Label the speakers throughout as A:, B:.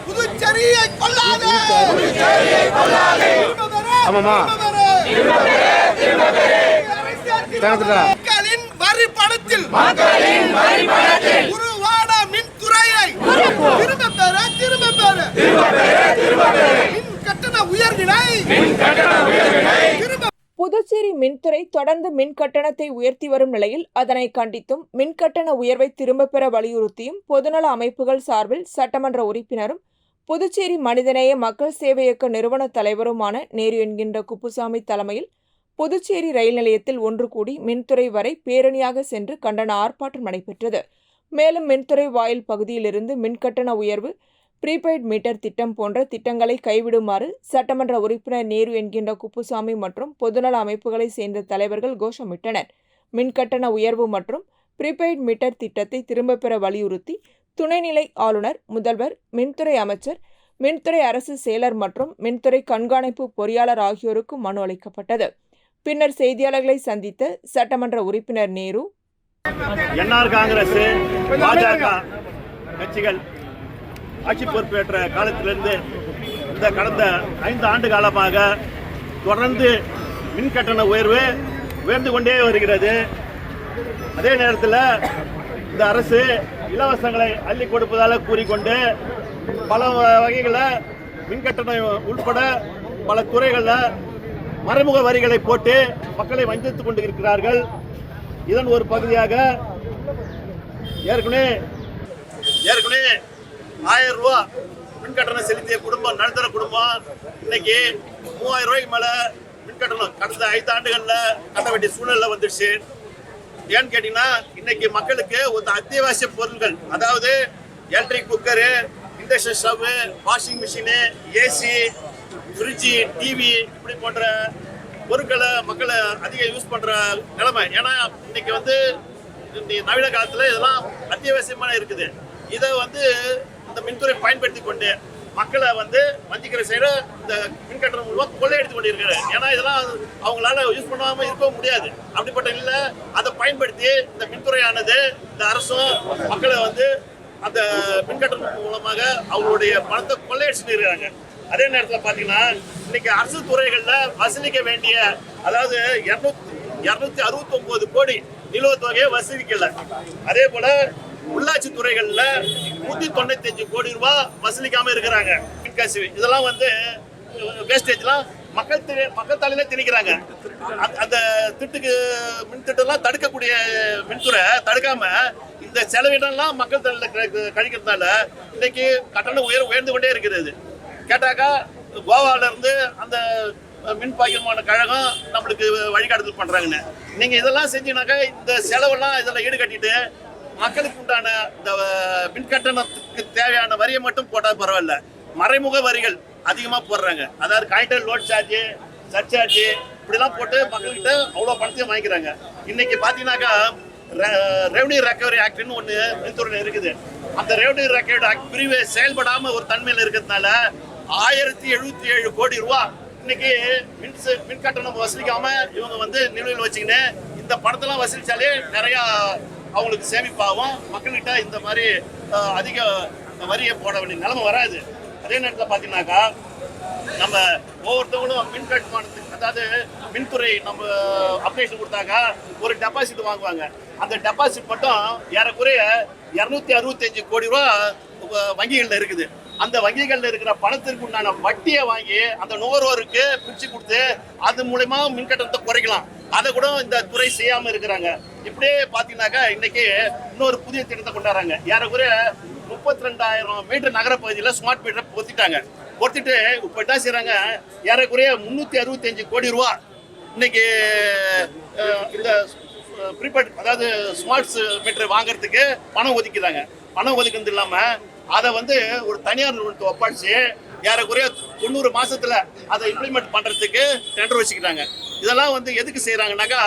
A: புதுச்சேரியை கொள்ளாதே. மக்களின் வரி பணத்தில் உருவான மின்துறையை திரும்ப பெற மின் கட்டண உயர்வினை
B: புதுச்சேரி மின்துறை தொடர்ந்து மின் கட்டணத்தை உயர்த்தி வரும் நிலையில் அதனை கண்டித்தும் மின்கட்டண உயர்வை திரும்பப் பெற வலியுறுத்தியும் பொதுநல அமைப்புகள் சார்பில் சட்டமன்ற உறுப்பினரும் புதுச்சேரி மனிதநேய மக்கள் சேவை இயக்க நிறுவன தலைவருமான நேரு என்கின்ற குப்புசாமி தலைமையில் புதுச்சேரி ரயில் நிலையத்தில் ஒன்று கூடி மின்துறை வரை பேரணியாக சென்று கண்டன ஆர்ப்பாட்டம் நடைபெற்றது. மேலும் மின்துறை வாயில் பகுதியிலிருந்து மின்கட்டண உயர்வு, ப்ரீபெய்ட் மீட்டர் திட்டம் போன்ற திட்டங்களை கைவிடுமாறு சட்டமன்ற உறுப்பினர் நேரு என்கின்ற குப்புசாமி மற்றும் பொதுநல அமைப்புகளை சேர்ந்த தலைவர்கள் கோஷமிட்டனர். மின்கட்டண உயர்வு மற்றும் ப்ரீபெய்ட் மீட்டர் திட்டத்தை திரும்பப் பெற வலியுறுத்தி துணைநிலை ஆளுநர், முதல்வர், மின்துறை அமைச்சர், மின்துறை அரசு செயலர் மற்றும் மின்துறை கண்காணிப்பு பொறியாளர் ஆகியோருக்கு மனு அளிக்கப்பட்டது. பின்னர் செய்தியாளர்களை சந்தித்த சட்டமன்ற உறுப்பினர் நேரு,
C: என்ஆர் காங்கிரஸ், பாஜக கட்சிகள் ஆட்சி பொறுப்பேற்ற காலத்திலிருந்து இந்த கடந்த 5 ஆண்டு காலமாக தொடர்ந்து மின்கட்டண உயர்வு உயர்ந்து கொண்டே வருகிறது. அதே நேரத்தில் இந்த அரசு இலவசங்களை அள்ளி கொடுப்பதாக கூறிக்கொண்டு பல வகைகளில் மின்கட்டணம் உட்பட பல துறைகளில் மறைமுக வரிகளை போட்டு மக்களை வஞ்சித்துக் கொண்டு இருக்கிறார்கள். இதன் ஒரு பகுதியாக ஏற்கனவே 1000 ரூபா மின்கட்டணம் செலுத்திய குடும்பம், நடுத்தர குடும்பம் இன்னைக்கு 3000 ரூபாய்க்கு மேல மின்கட்டணம் கடந்த 5 ஆண்டுகளில் கட்ட வேண்டிய சூழ்நிலை வந்துடுச்சு. ஏன்னு கேட்டீங்கன்னா இன்னைக்கு மக்களுக்கு ஒரு அத்தியாவசிய பொருட்கள், அதாவது electric cooker, induction stove, washing machine, AC, fridge, TV இப்படி போன்ற பொருட்களை மக்களை அதிகம் யூஸ் பண்ற நிலைமை. ஏன்னா இன்னைக்கு நவீன காலத்துல இதெல்லாம் அத்தியாவசியமான இருக்குது. இதை இந்த மின்துறை பயன்படுத்தி கொண்டு மக்களை வஞ்சிக்கிற சைடு இந்த மின்கட்டணம் மூலமாக கொள்ளையடித்து கொண்டு இருக்கிறாரு. ஏன்னா இதெல்லாம் அவங்களால யூஸ் பண்ணாம இருக்க முடியாது. அப்படிப்பட்ட இல்லை, அதை பயன்படுத்தி இந்த மின்துறையானது, இந்த அரசும் மக்களை அந்த மின்கட்டணம் மூலமாக அவங்களுடைய பணத்தை கொள்ளையடிச்சுட்டு இருக்கிறாங்க. அதே நேரத்தில் பார்த்தீங்கன்னா இன்னைக்கு அரசு துறைகளில் வசூலிக்க வேண்டிய, அதாவது 269 கோடி நிலுவைத் தொகையை வசூலிக்கல. அதே போல உள்ளாட்சி துறைகள்ல 195 கோடி ரூபாய் வசூலிக்காம இருக்கிறாங்க. இதெல்லாம் வேஸ்டேஜ்லாம் மக்கள் தலையில திணிக்கிறாங்க. அந்த மின் திட்டம்லாம் தடுக்கக்கூடிய மின்துறை தடுக்காம இந்த செலவினம்லாம் மக்கள் தலையில கழிக்கிறதுனால இன்னைக்கு கட்டண உயர்ந்து கொண்டே இருக்கிறது. கேட்டாக்கா கோவால இருந்து அந்த மின் பகிர்மான கழகம் நம்மளுக்கு வழிகாட்டுதல் பண்றாங்கன்னு. நீங்க இதெல்லாம் செஞ்சீங்கன்னாக்கா இந்த செலவெல்லாம் இதெல்லாம் ஈடுகட்டிட்டு மக்களுக்கு உண்டான இந்த மின்கட்டணத்துக்கு தேவையான வரியை மட்டும் போட்டால் பரவாயில்ல, மறைமுக வரிகள் அதிகமாக போடுறாங்க. அதாவது கனெக்டட் லோட் சார்ஜ், சர்சார்ஜ் இப்படிலாம் போட்டு மக்கள்கிட்ட அவ்வளோ பணத்தையும் வாங்கிக்கிறாங்க. இன்னைக்கு பார்த்தீங்கன்னாக்கா ரெவன்யூ ரெக்கவரி ஆக்ட்னு ஒன்று மின்துறையில் இருக்குது. அந்த ரெவன்யூ ரெக்கவரி ஆக்ட் பிரிவு செயல்படாமல் ஒரு தன்மையில் இருக்கிறதுனால 1077 கோடி ரூபா இன்னைக்கு மின்கட்டணம் வசூலிக்காம இவங்க நிலுவையில் வச்சுக்கின்னு இந்த பணத்தெல்லாம் வசூலிச்சாலே நிறையா அவங்களுக்கு சேமிப்பாகும். மக்கள்கிட்ட இந்த மாதிரி அதிக வரியை போட வேண்டிய நிலைமை வராது. அதே நேரத்தில் பார்த்தீங்கன்னாக்கா நம்ம ஒவ்வொருத்தவங்களும் மின் கட்டுமானத்துக்கு, அதாவது மின்துறை நம்ம அப்ளிகேஷன் கொடுத்தாக்கா ஒரு டெபாசிட் வாங்குவாங்க. அந்த டெபாசிட் மட்டும் ஏறக்குறைய 265 கோடி ரூபா வங்கிகளில் இருக்குது. அந்த வங்கிகளில் இருக்கிற பணத்திற்கு உண்டான வட்டியை வாங்கி அந்த நுகர்வோருக்கு பிரிச்சு கொடுத்து அது மூலமா மின்கட்டணத்தை குறைக்கலாம். அதை கூட இந்த துறை செய்யாம இருக்கிறாங்க. இப்படியே பாத்தீங்கன்னாக்கா இன்னைக்கு இன்னொரு புதிய திட்டத்தை கொண்டாடுறாங்க. ஏறக்குறைய 32,000 மீட்டர் நகர பகுதியில் ஸ்மார்ட் மீட்டரை பொறுத்திட்டு இப்ப என்ன செய்யறாங்க, ஏறக்குறைய 365 கோடி ரூபா இன்னைக்கு இந்த ப்ரீபெய்ட், அதாவது ஸ்மார்ட் மீட்டர் வாங்குறதுக்கு பணம் ஒதுக்கிறாங்க. பணம் ஒதுக்குறது இல்லாம அதை ஒரு தனியார் நிறுவனத்தை ஒப்படைச்சு ஏறக்குறைய 90 மாசத்துல அதை இம்ப்ளிமெண்ட் பண்றதுக்கு டெண்டர் வச்சுக்கிட்டாங்க. இதெல்லாம் எதுக்கு செய்யறாங்கன்னாக்கா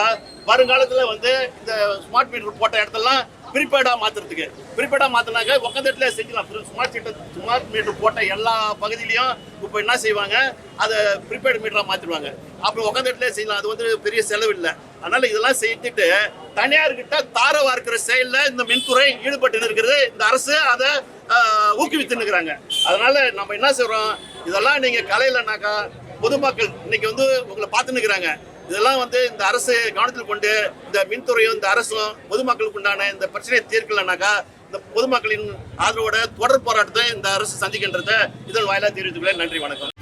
C: வருங்காலத்துல இந்த ஸ்மார்ட் மீட்டர் போட்ட இடத்துலாம் ப்ரீபெய்டா மாத்துறதுக்கு. ப்ரீபெய்டா மாத்தினாக்க உட்காந்த இடத்துல செஞ்சுக்கலாம். ஸ்மார்ட் மீட்டர் போட்ட எல்லா பகுதியிலையும் இப்போ என்ன செய்வாங்க, அதை ப்ரீபெய்டு மீட்டரா மாத்திடுவாங்க. அப்புறம் உட்காந்த இடத்துல செய்யலாம். அது வந்து பெரிய செலவு இல்லை. அதனால இதெல்லாம் செய்துட்டு தனியார்கிட்ட தார வார்க்கிற செயல்ல இந்த மின்துறை ஈடுபட்டு இருக்கிறது. இந்த அரசு அதை ஊக்குவித்து இருக்கிறாங்க. அதனால நம்ம என்ன செய்றோம், இதெல்லாம் நீங்க கலையிலனாக்கா பொதுமக்கள் இன்னைக்கு வந்து உங்களை பார்த்துன்னு இருக்கிறாங்க. இதெல்லாம் வந்து இந்த அரசு கவனத்தில் கொண்டு இந்த மின்துறையும் இந்த அரசும் பொதுமக்களுக்கு உண்டான இந்த பிரச்சனையை தீர்க்கலனாக்கா இந்த பொதுமக்களின் ஆதரவோட தொடர் போராட்டத்தை இந்த அரசு சந்திக்கின்றத இதன் வாயிலாக தெரிவித்துக்கிறேன். நன்றி, வணக்கம்.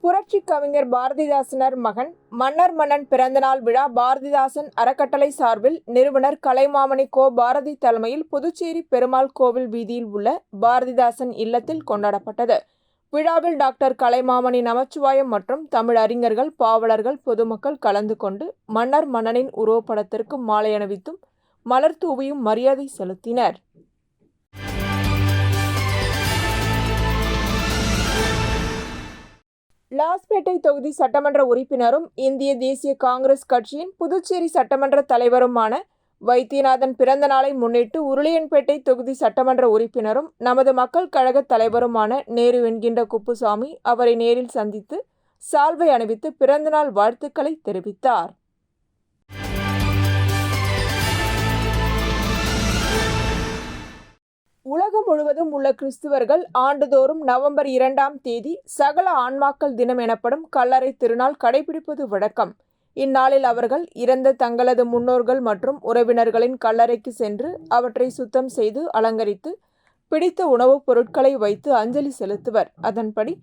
B: புரட்சி கவிஞர் பாரதிதாசனர் மகன் மன்னர் மன்னன் பிறந்தநாள் விழா பாரதிதாசன் அறக்கட்டளை சார்பில் நிறுவனர் கலைமாமணி கோ பாரதி தலைமையில் புதுச்சேரி பெருமாள் கோவில் வீதியில் உள்ள பாரதிதாசன் இல்லத்தில் கொண்டாடப்பட்டது. விழாவில் டாக்டர் கலைமாமணி நமச்சிவாயம் மற்றும் தமிழ் அறிஞர்கள், பாவலர்கள், பொதுமக்கள் கலந்து கொண்டு மன்னர் மன்னனின் உருவப்படத்திற்கு மாலை அணிவித்தும் மலர் தூவியும் மரியாதை செலுத்தினர். லாஸ்பேட்டை தொகுதி சட்டமன்ற உறுப்பினரும் இந்திய தேசிய காங்கிரஸ் கட்சியின் புதுச்சேரி சட்டமன்ற தலைவருமான வைத்தியநாதன் பிறந்த நாளை முன்னிட்டு உருளையன்பேட்டை தொகுதி சட்டமன்ற உறுப்பினரும் நமது மக்கள் கழக தலைவருமான நேரு என்கின்ற குப்புசாமி அவரை நேரில் சந்தித்து சால்வை அணிவித்து பிறந்தநாள் வாழ்த்துக்களை தெரிவித்தார். உலகம் முழுவதும் உள்ள கிறிஸ்துவர்கள் ஆண்டுதோறும் நவம்பர் 2ஆம் தேதி சகல ஆன்மாக்கள் தினம் எனப்படும் கல்லறை திருநாள் கடைபிடிப்பது வழக்கம். இந்நாளில் அவர்கள் இறந்த தங்களது முன்னோர்கள் மற்றும் உறவினர்களின் கல்லறைக்கு சென்று அவற்றை சுத்தம் செய்து அலங்கரித்து பிடித்த உணவுப் பொருட்களை வைத்து அஞ்சலி செலுத்துவர். அதன்படி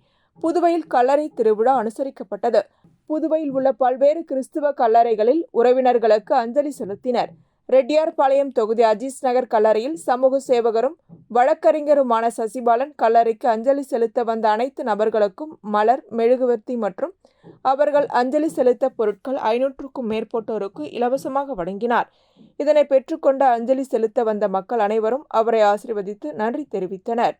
B: புதுவையில் கல்லறை திருவிழா அனுசரிக்கப்பட்டது. புதுவையில் உள்ள பல்வேறு கிறிஸ்துவ கல்லறைகளில் உறவினர்களுக்கு அஞ்சலி செலுத்தினர். ரெட்டியார்பாளையம் தொகுதி அஜீஸ் நகர் கல்லறையில் சமூக சேவகரும் வழக்கறிஞருமான சசிபாலன் கல்லறைக்கு அஞ்சலி செலுத்த வந்த அனைத்து நபர்களுக்கும் மலர், மெழுகுவர்த்தி மற்றும் அவர்கள் அஞ்சலி செலுத்த பொருட்கள் 500க்கும் மேற்பட்டோருக்கு இலவசமாக வழங்கினார். இதனை பெற்றுக்கொண்ட அஞ்சலி செலுத்த வந்த மக்கள் அனைவரும் அவரை ஆசீர்வதித்து நன்றி தெரிவித்தனர்.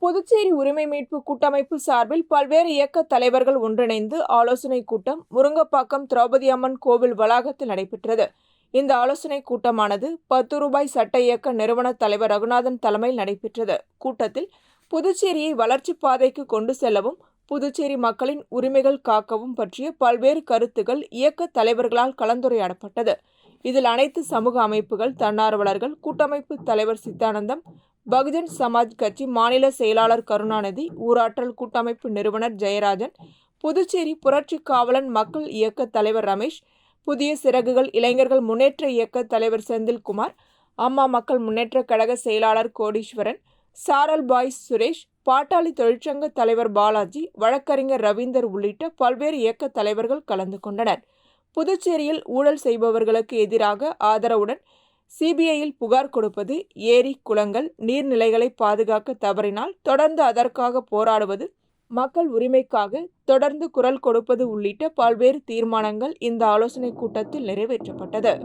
B: புதுச்சேரி உரிமை மீட்பு கூட்டமைப்பு சார்பில் பல்வேறு இயக்க தலைவர்கள் ஒன்றிணைந்து ஆலோசனை கூட்டம் முருங்கப்பாக்கம் திரௌபதி அம்மன் கோவில் வளாகத்தில் நடைபெற்றது. இந்த ஆலோசனை கூட்டமானது 10 ரூபாய் சட்ட இயக்க நிறுவன தலைவர் ரகுநாதன் தலைமையில் நடைபெற்றது. கூட்டத்தில் புதுச்சேரியை வளர்ச்சி பாதைக்கு கொண்டு செல்லவும் புதுச்சேரி மக்களின் உரிமைகள் காக்கவும் பற்றிய பல்வேறு கருத்துக்கள் இயக்க தலைவர்களால் கலந்துரையாடப்பட்டது. இதில் அனைத்து சமூக அமைப்புகள், தன்னார்வலர்கள், கூட்டமைப்பு தலைவர் சித்தானந்தம், பகுஜன் சமாஜ் கட்சி மாநில செயலாளர் கருணாநிதி, ஊராற்றல் கூட்டமைப்பு நிறுவனர் ஜெயராஜன், புதுச்சேரி புரட்சி காவலன் மக்கள் இயக்க தலைவர் ரமேஷ், புதிய சிறகுகள் இளைஞர்கள் முன்னேற்ற இயக்க தலைவர் செந்தில்குமார், அம்மா மக்கள் முன்னேற்ற கழக செயலாளர் கோடீஸ்வரன், சாரல் பாய்ஸ் சுரேஷ், பாட்டாளி தொழிற்சங்க தலைவர் பாலாஜி, வழக்கறிஞர் ரவீந்தர் உள்ளிட்ட பல்வேறு இயக்க தலைவர்கள் கலந்து கொண்டனர். புதுச்சேரியில் ஊழல் செய்பவர்களுக்கு எதிராக ஆதரவுடன் சிபிஐயில் புகார் கொடுப்பது, ஏரி, குளங்கள், நீர்நிலைகளை பாதுகாக்க தவறினால் தொடர்ந்து அதற்காக போராடுவது, மக்கள் உரிமைக்காக தொடர்ந்து குரல் கொடுப்பது உள்ளிட்ட பல்வேறு தீர்மானங்கள் இந்த ஆலோசனை கூட்டத்தில் நிறைவேற்றப்பட்டது.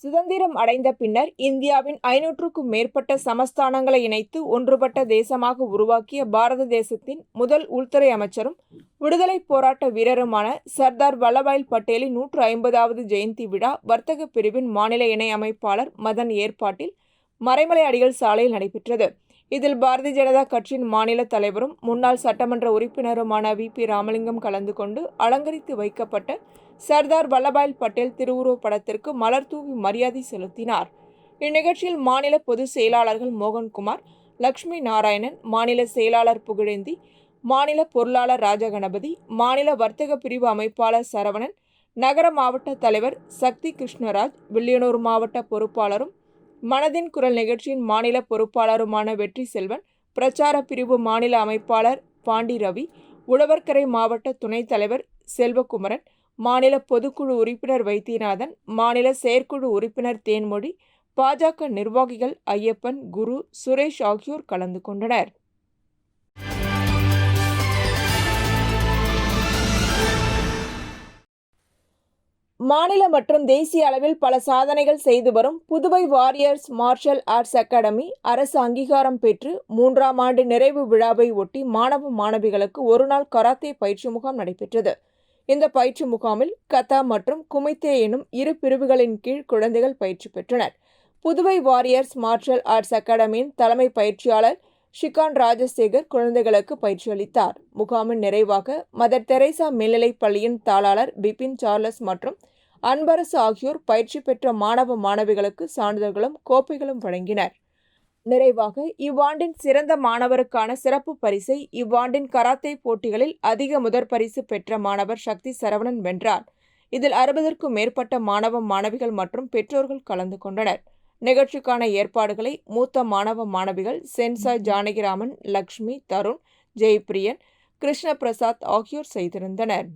B: சுதந்திரம் அடைந்த பின்னர் இந்தியாவின் 500க்கும் மேற்பட்ட சமஸ்தானங்களை இணைத்து ஒன்றுபட்ட தேசமாக உருவாக்கிய பாரத தேசத்தின் முதல் உள்துறை அமைச்சரும் விடுதலை போராட்ட வீரருமான சர்தார் வல்லபாய் பட்டேலின் 150வது ஜெயந்தி விழா வர்த்தக பிரிவின் மாநில இணை அமைப்பாளர் மதன் ஏற்பாட்டில் மறைமலை அடிகள் சாலையில் நடைபெற்றது. இதில் பாரதிய ஜனதா கட்சியின் மாநில தலைவரும் முன்னாள் சட்டமன்ற உறுப்பினருமான வி.பி. ராமலிங்கம் கலந்து கொண்டு அலங்கரித்து வைக்கப்பட்ட சர்தார் வல்லபாய் பட்டேல் திருவுருவப் படத்திற்கு மலர் தூவி மரியாதை செலுத்தினார். இந்நிகழ்ச்சியில் மாநில பொதுச் செயலாளர்கள் மோகன்குமார், லட்சுமி நாராயணன், மாநில செயலாளர் புகழேந்தி, மாநில பொருளாளர் ராஜகணபதி, மாநில வர்த்தக பிரிவு அமைப்பாளர் சரவணன், நகர மாவட்ட தலைவர் சக்தி கிருஷ்ணராஜ், வில்லியனூர் மாவட்ட பொறுப்பாளரும் மனதின் குரல் நிகழ்ச்சியின் மாநில பொறுப்பாளருமான வெற்றி செல்வன், பிரச்சார பிரிவு மாநில அமைப்பாளர் பாண்டி ரவி, உழவர்கரை மாவட்ட துணைத் தலைவர் செல்வகுமரன், மாநில பொதுக்குழு உறுப்பினர் வைத்தியநாதன், மாநில செயற்குழு உறுப்பினர் தேன்மொழி, பாஜக நிர்வாகிகள் ஐயப்பன், குரு, சுரேஷ் ஆகியோர் கலந்து கொண்டனர். மாநில மற்றும் தேசிய அளவில் பல சாதனைகள் செய்து வரும் Puduvai warriors martial arts academy அரசு அங்கீகாரம் பெற்று 3ஆம் ஆண்டு நிறைவு விழாவை ஒட்டி மாணவ மாணவிகளுக்கு ஒருநாள் கராத்தே பயிற்சி முகாம் நடைபெற்றது. இந்த பயிற்சி முகாமில் கதா மற்றும் குமித்தே எனும் இரு பிரிவுகளின் கீழ் குழந்தைகள் பயிற்சி பெற்றனர். புதுவை வாரியர்ஸ் மார்ஷல் ஆர்ட்ஸ் அகாடமியின் தலைமை பயிற்சியாளர் ஷிகான் ராஜசேகர் குழந்தைகளுக்கு பயிற்சி அளித்தார். முகாமின் நிறைவாக மதர் தெரேசா மேல்நிலைப் பள்ளியின் தாளாளர் பிபின் சார்லஸ் மற்றும் அன்பரசு ஆகியோர் பயிற்சி பெற்ற மாணவ மாணவிகளுக்கு சான்றிதழ்களும் கோப்பைகளும் வழங்கினர். நிறைவாக இவ்வாண்டின் சிறந்த மாணவருக்கான சிறப்பு பரிசை இவ்வாண்டின் கராத்தே போட்டிகளில் அதிக முதற் பரிசு பெற்ற மாணவர் சக்தி சரவணன் வென்றார். இதில் 60க்கும் மேற்பட்ட மாணவ மாணவிகள் மற்றும் பெற்றோர்கள் கலந்து கொண்டனர். நிகழ்ச்சிக்கான ஏற்பாடுகளை மூத்த மாணவ மாணவிகள் சென்சாய் ஜானகிராமன், லக்ஷ்மி, தருண், ஜெயபிரியன், கிருஷ்ண பிரசாத் ஆகியோர் செய்திருந்தனர்.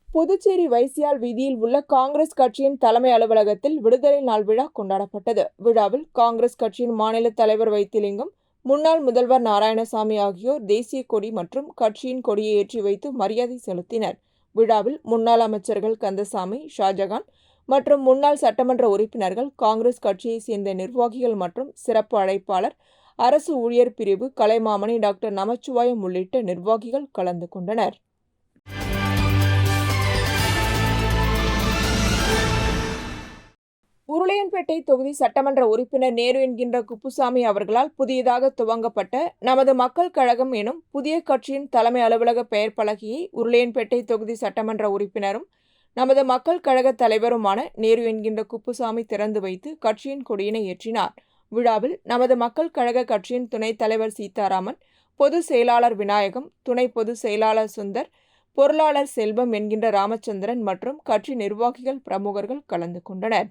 B: புதுச்சேரி வைசியால் வீதியில் உள்ள காங்கிரஸ் கட்சியின் தலைமை அலுவலகத்தில் விடுதலை நாள் விழா கொண்டாடப்பட்டது. விழாவில் காங்கிரஸ் கட்சியின் மாநில தலைவர் வைத்திலிங்கம், முன்னாள் முதல்வர் நாராயணசாமி ஆகியோர் தேசிய கொடி மற்றும் கட்சியின் கொடியை ஏற்றி வைத்து மரியாதை செலுத்தினர். விழாவில் முன்னாள் அமைச்சர்கள் கந்தசாமி, ஷாஜகான் மற்றும் முன்னாள் சட்டமன்ற உறுப்பினர்கள், காங்கிரஸ் கட்சியை சேர்ந்த நிர்வாகிகள் மற்றும் சிறப்பு அழைப்பாளர், அரசு ஊழியர் பிரிவு கலைமாமணி டாக்டர் நமச்சிவாயம் உள்ளிட்ட நிர்வாகிகள் கலந்து கொண்டனர். உருளையன்பேட்டை தொகுதி சட்டமன்ற உறுப்பினர் நேரு என்கின்ற குப்புசாமி அவர்களால் புதியதாக துவங்கப்பட்ட நமது மக்கள் கழகம் எனும் புதிய கட்சியின் தலைமை அலுவலக பெயர் பலகையை உருளையன்பேட்டை தொகுதி சட்டமன்ற உறுப்பினரும் நமது மக்கள் கழக தலைவருமான நேரு என்கின்ற குப்புசாமி திறந்து வைத்து கட்சியின் கொடியினை ஏற்றினார். விழாவில் நமது மக்கள் கழக கட்சியின் துணைத் தலைவர் சீதாராமன், பொதுச் செயலாளர் விநாயகம், துணை பொதுச் செயலாளர் சுந்தர், பொருளாளர் செல்வம் என்கின்ற ராமச்சந்திரன் மற்றும் கட்சி நிர்வாகிகள், பிரமுகர்கள் கலந்து கொண்டனர்.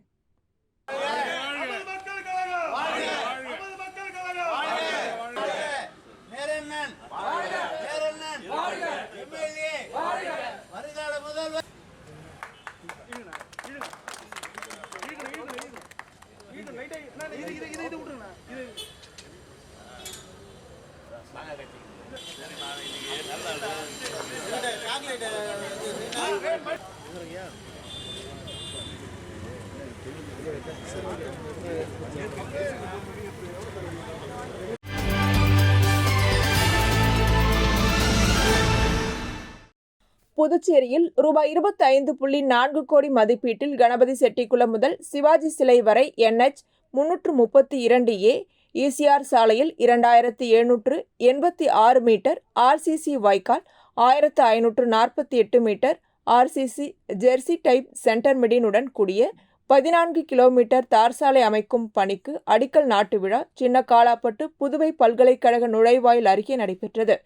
B: புதுச்சேரியில் ரூபாய் 25.4 கோடி மதிப்பீட்டில் கணபதி செட்டிக்குளம் முதல் சிவாஜி சிலை வரை NH 332A ECR சாலையில் 2786 மீட்டர் RCC வாய்க்கால், 1548 metre RCC jersey type centre மிடினுடன் கூடிய 14 கிலோமீட்டர் தார் சாலை அமைக்கும் பணிக்கு அடிக்கல் நாட்டு விழா சின்ன காலாப்பட்டு புதுவை பல்கலைக்கழக நுழைவாயில் அருகே நடைபெற்றது.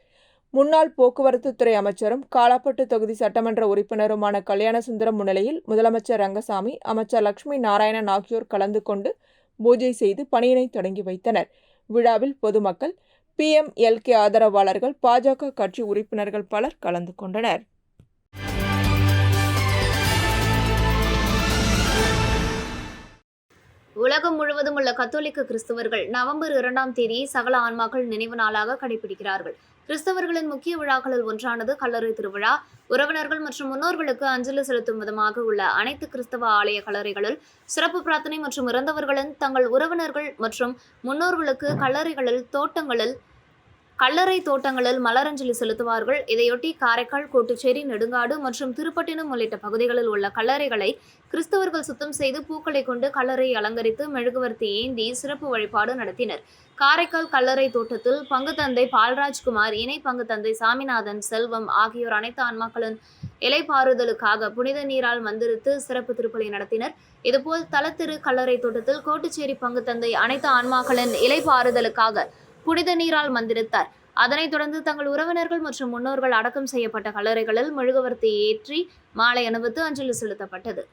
B: முன்னாள் போக்குவரத்து துறை அமைச்சரும் காலாப்பட்டு தொகுதி சட்டமன்ற உறுப்பினருமான கல்யாணசுந்தரம் முன்னிலையில் முதலமைச்சர் ரங்கசாமி, அமைச்சர் லட்சுமி நாராயணன் ஆகியோர் கலந்து கொண்டு பூஜை செய்து பணியினை தொடங்கி வைத்தனர். விழாவில் பொதுமக்கள், PMLK ஆதரவாளர்கள், பாஜக கட்சி உறுப்பினர்கள் பலர் கலந்து கொண்டனர்.
D: உலகம் முழுவதும் உள்ள கத்தோலிக்க கிறிஸ்தவர்கள் நவம்பர் 2ஆம் தேதியை சகல ஆன்மாக்கள் நினைவு நாளாக கடைபிடிக்கிறார்கள். கிறிஸ்தவர்களின் முக்கிய விழாக்களில் ஒன்றானது கல்லறை திருவிழா. உறவினர்கள் மற்றும் முன்னோர்களுக்கு அஞ்சலி செலுத்தும் விதமாக உள்ள அனைத்து கிறிஸ்தவ ஆலய கல்லறைகளில் சிறப்பு பிரார்த்தனை மற்றும் இறந்தவர்களின் தங்கள் உறவினர்கள் மற்றும் முன்னோர்களுக்கு கல்லறை தோட்டங்களில் மலரஞ்சலி செலுத்துவார்கள். இதையொட்டி காரைக்கால், கோட்டுச்சேரி, நெடுங்காடு மற்றும் திருப்பட்டினம் உள்ளிட்ட பகுதிகளில் உள்ள கல்லறைகளை கிறிஸ்தவர்கள் சுத்தம் செய்து பூக்களை கொண்டு கல்லறையை அலங்கரித்து மெழுகுவர்த்தி ஏந்தி சிறப்பு வழிபாடு நடத்தினர். காரைக்கால் கல்லறை தோட்டத்தில் பங்கு தந்தை பால்ராஜ்குமார், இணை பங்கு தந்தை சாமிநாதன், செல்வம் ஆகியோர் அனைத்து ஆன்மாக்களின் இலைப்பாறுதலுக்காக புனித நீரால் மந்திரித்து சிறப்பு திருப்பலி நடத்தினர். இதுபோல் தலத்திரு கல்லறை தோட்டத்தில் கோட்டுச்சேரி பங்கு தந்தை அனைத்து ஆன்மாக்களின் இலைப்பாறுதலுக்காக புனித நீரால் மந்திரித்தார். அதனைத் தொடர்ந்து தங்கள் உறவினர்கள் மற்றும் முன்னோர்கள் அடக்கம் செய்யப்பட்ட கல்லறைகளில் மெழுகுவர்த்தி ஏற்றி மாலை அணிவித்து அஞ்சலி செலுத்தப்பட்டது.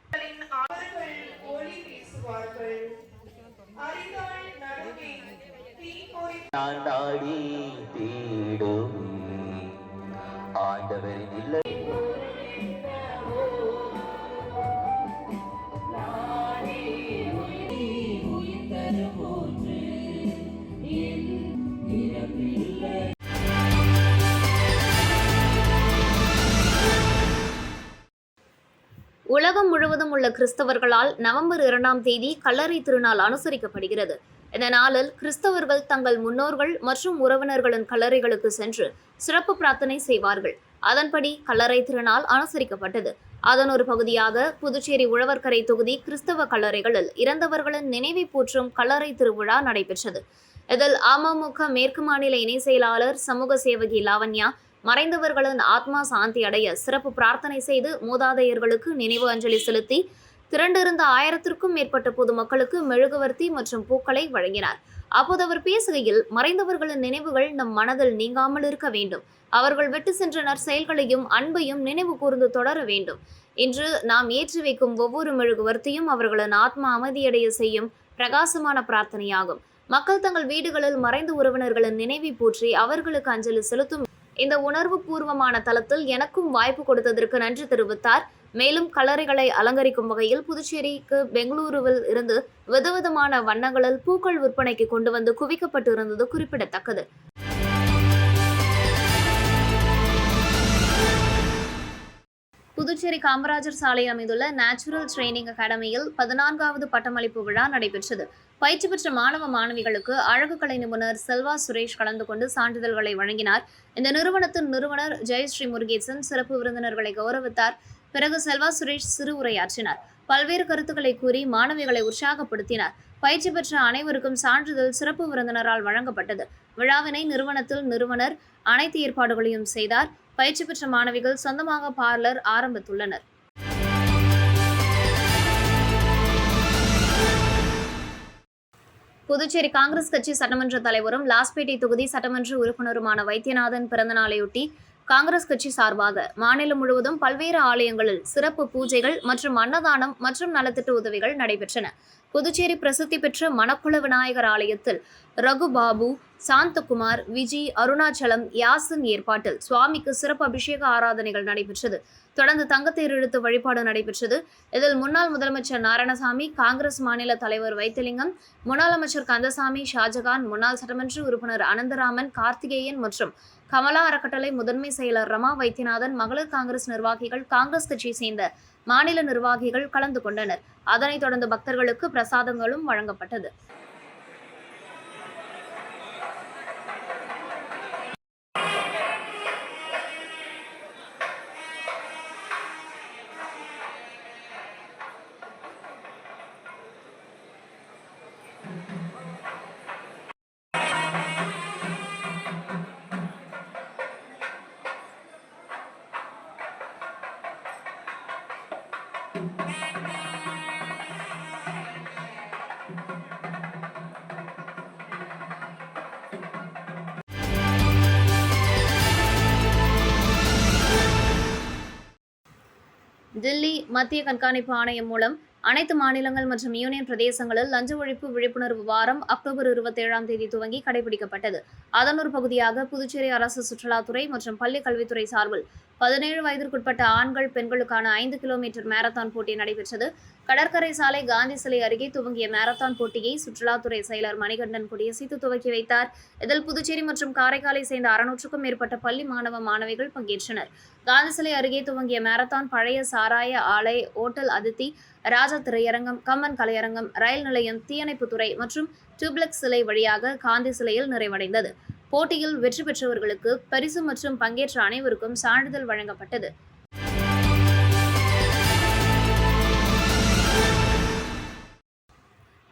D: உலகம் முழுவதும் உள்ள கிறிஸ்தவர்களால் நவம்பர் 2ஆம் தேதி கல்லறை திருநாள் அனுசரிக்கப்படுகிறது. இந்த நாளில் கிறிஸ்தவர்கள் தங்கள் முன்னோர்கள் மற்றும் உறவினர்களின் கல்லறைகளுக்கு சென்று சிறப்பு பிரார்த்தனை செய்வார்கள். அதன்படி கல்லறை திருநாள் அனுசரிக்கப்பட்டது. அதன் ஒரு பகுதியாக புதுச்சேரி உழவர்கரை தொகுதி கிறிஸ்தவ கல்லறைகளில் இறந்தவர்களின் நினைவை போற்றும் கல்லறை திருவிழா நடைபெற்றது. இதில் அமமுக மேற்கு மாநில இணை செயலாளர் சமூக சேவகி லாவண்யா மறைந்தவர்களின் ஆத்மா சாந்தி அடைய சிறப்பு பிரார்த்தனை செய்து மூதாதையர்களுக்கு நினைவு அஞ்சலி செலுத்தி திரண்டிருந்த 1000க்கும் மேற்பட்ட பொதுமக்களுக்கு மெழுகுவர்த்தி மற்றும் பூக்களை வழங்கினார். அப்போது அவர் பேசுகையில், மறைந்தவர்களின் நினைவுகள் நம் மனதில் நீங்காமல் இருக்க வேண்டும். அவர்கள் விட்டு சென்ற நற்செயல்களையும் அன்பையும் நினைவு கூர்ந்து தொடர வேண்டும். இன்று நாம் ஏற்றி வைக்கும் ஒவ்வொரு மெழுகுவர்த்தியும் அவர்களின் ஆத்மா அமைதியடைய செய்யும் பிரகாசமான பிரார்த்தனையாகும். மக்கள் தங்கள் வீடுகளில் மறைந்த உறவினர்களின் நினைவை போற்றி அவர்களுக்கு அஞ்சலி செலுத்தும் இந்த உணர்வு பூர்வமான தளத்தில் எனக்கும் வாய்ப்பு கொடுத்ததற்கு நன்றி தெரிவித்தார். மேலும் கல்லறைகளை அலங்கரிக்கும் வகையில் புதுச்சேரிக்கு பெங்களூருவில் இருந்து விதவிதமான வண்ணங்களில் பூக்கள் விற்பனைக்கு கொண்டு வந்து குவிக்கப்பட்டு இருந்தது குறிப்பிடத்தக்கது. புதுச்சேரி காமராஜர் சாலையில் அமைந்துள்ள நேச்சுரல் ட்ரெய்னிங் அகாடமியில் 14வது பட்டமளிப்பு விழா நடைபெற்றது. பயிற்சி பெற்ற மாணவ மாணவிகளுக்கு அழகு கலை நிபுணர் செல்வா சுரேஷ் கலந்து கொண்டு சான்றிதழ்களை வழங்கினார். இந்த நிறுவனத்தின் நிறுவனர் ஜெயஸ்ரீ முருகேசன் சிறப்பு விருந்தினர்களை கௌரவித்தார். பிறகு செல்வா சுரேஷ் சிறு உரையாற்றினார். பல்வேறு கருத்துக்களை கூறி மாணவிகளை உற்சாகப்படுத்தினார். பயிற்சி பெற்ற அனைவருக்கும் சான்றிதழ் சிறப்பு விருந்தினரால் வழங்கப்பட்டது. விழாவினை நிறுவனத்தில் நிறுவனர் அனைத்து ஏற்பாடுகளையும் செய்தார். பயிற்சி பெற்ற மாணவிகள் சொந்தமாக பார்லர் ஆரம்பித்துள்ளனர். புதுச்சேரி காங்கிரஸ் கட்சி சட்டமன்ற தலைவரும் லாஸ்பேட்டை தொகுதி சட்டமன்ற உறுப்பினருமான வைத்தியநாதன் பிறந்தநாளையொட்டி காங்கிரஸ் கட்சி சார்பாக மாநிலம் முழுவதும் பல்வேறு ஆலயங்களில் சிறப்பு பூஜைகள் மற்றும் அன்னதானம் மற்றும் நலத்திட்ட உதவிகள் நடைபெற்றன. புதுச்சேரி பிரசித்தி பெற்ற மணக்குள விநாயகர் ஆலயத்தில் ரகுபாபு, சாந்தகுமார், விஜி, அருணாச்சலம், யாசின் ஏற்பாட்டில் சுவாமிக்கு சிறப்பு அபிஷேக ஆராதனைகள் நடைபெற்றது. தொடர்ந்து தங்கத்தேர் இழுத்து வழிபாடு நடைபெற்றது. இதில் முன்னாள் முதலமைச்சர் நாராயணசாமி, காங்கிரஸ் மாநில தலைவர் வைத்திலிங்கம், முன்னாள் அமைச்சர் கந்தசாமி, ஷாஜகான், முன்னாள் சட்டமன்ற உறுப்பினர் அனந்தராமன், கார்த்திகேயன் மற்றும் கமலா அறக்கட்டளை முதன்மை செயலர் ரமா வைத்தியநாதன், மகளிர் காங்கிரஸ் நிர்வாகிகள், காங்கிரஸ் கட்சியை சேர்ந்த மாநில நிர்வாகிகள் கலந்து கொண்டனர். அதனைத் தொடர்ந்து பக்தர்களுக்கு பிரசாதங்களும் வழங்கப்பட்டது. தில்லி மத்திய கண்காணிப்பு ஆணையம் மூலம் அனைத்து மாநிலங்கள் மற்றும் யூனியன் பிரதேசங்களில் லஞ்ச ஒழிப்பு விழிப்புணர்வு வாரம் அக்டோபர் 27ஆம் தேதி துவங்கி கடைபிடிக்கப்பட்டது. அதன் ஒரு பகுதியாக புதுச்சேரி அரசு சுற்றுலாத்துறை மற்றும் பள்ளி கல்வித்துறை சார்பில் 17 வயதிற்குட்பட்ட ஆண்கள் பெண்களுக்கான 5 கிலோமீட்டர் மாரத்தான் போட்டி நடைபெற்றது. கடற்கரை சாலை காந்தி சிலை அருகே துவங்கிய மாரத்தான் போட்டியை சுற்றுலாத்துறை செயலர் மணிகண்டன் கொடியசைத்து துவக்கி வைத்தார். இதில் புதுச்சேரி மற்றும் காரைக்காலை சேர்ந்த 600க்கும் மேற்பட்ட பள்ளி மாணவ மாணவிகள் பங்கேற்றனர். காந்தி சிலை அருகே துவங்கிய மாரத்தான் பழைய சாராய ஆலை, ஓட்டல் அதித்தி, ராஜா திரையரங்கம், கம்மன் கலையரங்கம், ரயில் நிலையம், தீயணைப்புத்துறை மற்றும் டியூப்ளெக்ஸ் சிலை வழியாக காந்தி சிலையில் நிறைவடைந்தது. போட்டியில் வெற்றி பெற்றவர்களுக்கு பரிசு மற்றும் பங்கேற்ற அனைவருக்கும் சான்றிதழ் வழங்கப்பட்டது.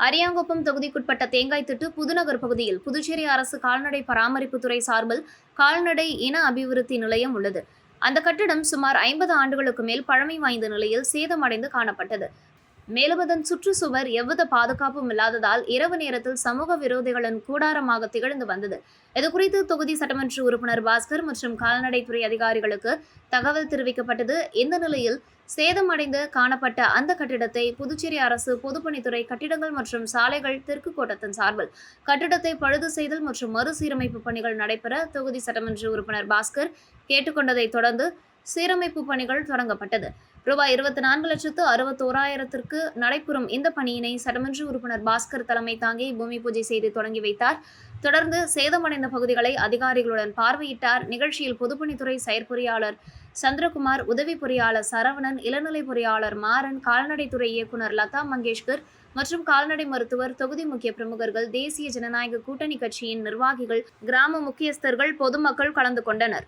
D: அரியாங்குப்பம் தொகுதிக்குட்பட்ட தேங்காய்த்திட்டு புதுநகர் பகுதியில் புதுச்சேரி அரசு கால்நடை பராமரிப்புத்துறை சார்பில் கால்நடை இன அபிவிருத்தி நிலையம் உள்ளது. அந்த கட்டிடம் சுமார் 50 ஆண்டுகளுக்கு மேல் பழமை வாய்ந்த நிலையில் சேதமடைந்து காணப்பட்டது. மேலும் அதன் சுற்றுச்சுவர் எவ்வித பாதுகாப்பும் இல்லாததால் இரவு நேரத்தில் சமூக விரோதிகளின் கூடாரமாக திகழ்ந்து வந்தது. இதுகுறித்து தொகுதி சட்டமன்ற உறுப்பினர் பாஸ்கர் மற்றும் கால்நடைத்துறை அதிகாரிகளுக்கு தகவல் தெரிவிக்கப்பட்டது. இந்த நிலையில் சேதமடைந்து காணப்பட்ட அந்த கட்டிடத்தை புதுச்சேரி அரசு பொதுப்பணித்துறை கட்டிடங்கள் மற்றும் சாலைகள் தெற்கு கோட்டத்தின் சார்பில் கட்டிடத்தை பழுது செய்தல் மற்றும் மறுசீரமைப்பு பணிகள் நடைபெற தொகுதி சட்டமன்ற உறுப்பினர் பாஸ்கர் கேட்டுக்கொண்டதை தொடர்ந்து சீரமைப்பு பணிகள் தொடங்கப்பட்டது. ரூபாய் 24,61,000க்கு நடைபெறும் இந்த பணியினை சட்டமன்ற உறுப்பினர் பாஸ்கர் தலைமை தாங்கி பூமி பூஜை செய்து தொடங்கி வைத்தார். தொடர்ந்து சேதமடைந்த பகுதிகளை அதிகாரிகளுடன் பார்வையிட்டார். நிகழ்ச்சியில் பொதுப்பணித்துறை செயற்பொறியாளர் சந்திரகுமார், உதவி பொறியாளர் சரவணன், இளநிலை பொறியாளர் மாறன், கால்நடைத்துறை இயக்குநர் லதா மங்கேஷ்கர் மற்றும் கால்நடை மருத்துவர், தொகுதி முக்கிய பிரமுகர்கள், தேசிய ஜனநாயக கூட்டணி கட்சியின் நிர்வாகிகள், கிராம முக்கியஸ்தர்கள், பொதுமக்கள் கலந்து கொண்டனர்.